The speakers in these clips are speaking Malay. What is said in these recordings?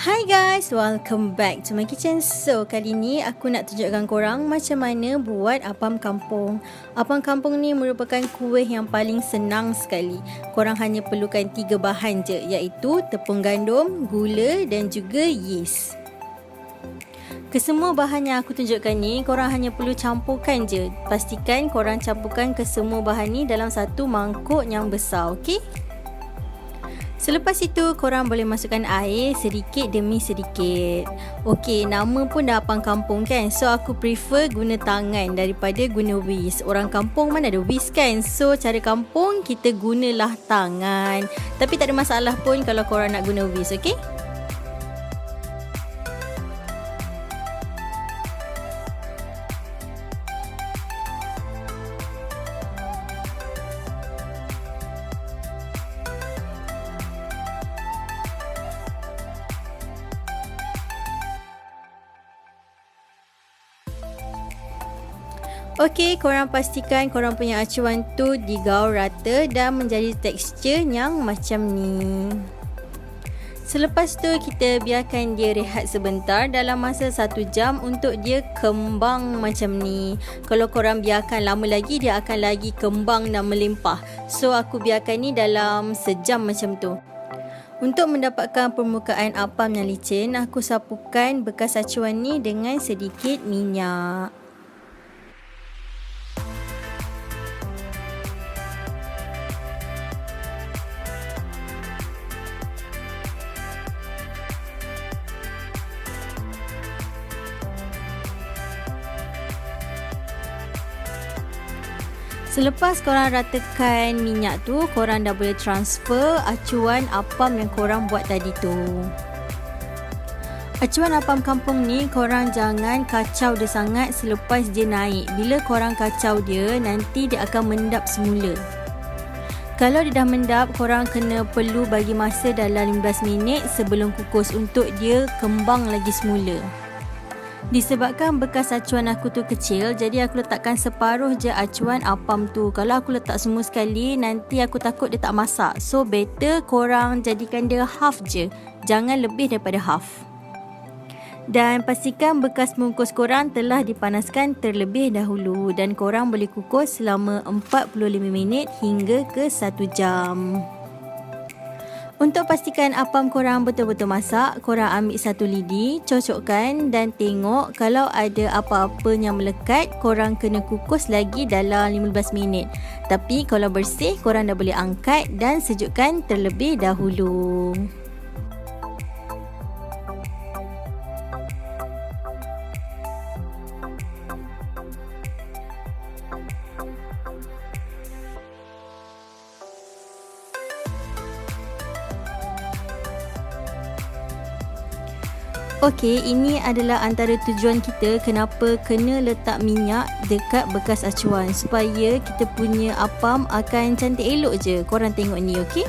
Hi guys, welcome back to my kitchen. So, kali ni aku nak tunjukkan korang macam mana buat apam kampung. Apam kampung ni merupakan kuih yang paling senang sekali. Korang hanya perlukan 3 bahan je, iaitu tepung gandum, gula dan juga yeast. Kesemua bahan yang aku tunjukkan ni, korang hanya perlu campurkan je. Pastikan korang campurkan kesemua bahan ni dalam satu mangkuk yang besar, okey? Selepas itu, korang boleh masukkan air sedikit demi sedikit. Okey, nama pun dah apam kampung kan? So, aku prefer guna tangan daripada guna whisk. Orang kampung mana ada whisk kan? So, cara kampung, kita gunalah tangan. Tapi tak ada masalah pun kalau korang nak guna whisk, okey? Okey, korang pastikan korang punya acuan tu digaul rata dan menjadi tekstur yang macam ni. Selepas tu kita biarkan dia rehat sebentar dalam masa 1 jam untuk dia kembang macam ni. Kalau korang biarkan lama lagi, dia akan lagi kembang dan melimpah. So aku biarkan ni dalam sejam macam tu. Untuk mendapatkan permukaan apam yang licin, aku sapukan bekas acuan ni dengan sedikit minyak. Selepas korang ratakan minyak tu, korang dah boleh transfer acuan apam yang korang buat tadi tu. Acuan apam kampung ni korang jangan kacau dia sangat selepas dia naik. Bila korang kacau dia, nanti dia akan mendap semula. Kalau dia dah mendap, korang kena perlu bagi masa dalam 15 minit sebelum kukus untuk dia kembang lagi semula. Disebabkan bekas acuan aku tu kecil, jadi aku letakkan separuh je acuan apam tu. Kalau aku letak semua sekali, nanti aku takut dia tak masak. So better korang jadikan dia half je, jangan lebih daripada half. Dan pastikan bekas bungkus korang telah dipanaskan terlebih dahulu dan korang boleh kukus selama 45 minit hingga ke 1 jam. Untuk pastikan apam korang betul-betul masak, korang ambil satu lidi, cocokkan dan tengok kalau ada apa-apa yang melekat, korang kena kukus lagi dalam 15 minit. Tapi kalau bersih, korang dah boleh angkat dan sejukkan terlebih dahulu. Okey, ini adalah antara tujuan kita kenapa kena letak minyak dekat bekas acuan, supaya kita punya apam akan cantik elok je. Korang tengok ni, okey?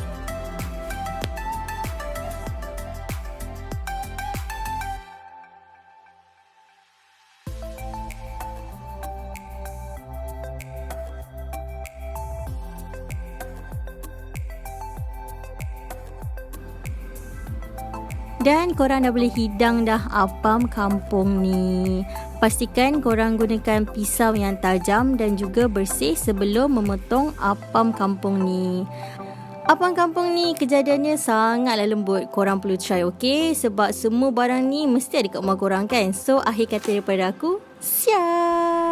Dan korang dah boleh hidang dah apam kampung ni. Pastikan korang gunakan pisau yang tajam dan juga bersih sebelum memotong apam kampung ni. Apam kampung ni kejadiannya sangatlah lembut. Korang perlu try, okey? Sebab semua barang ni mesti ada kat rumah korang kan? So, akhir kata daripada aku, siap!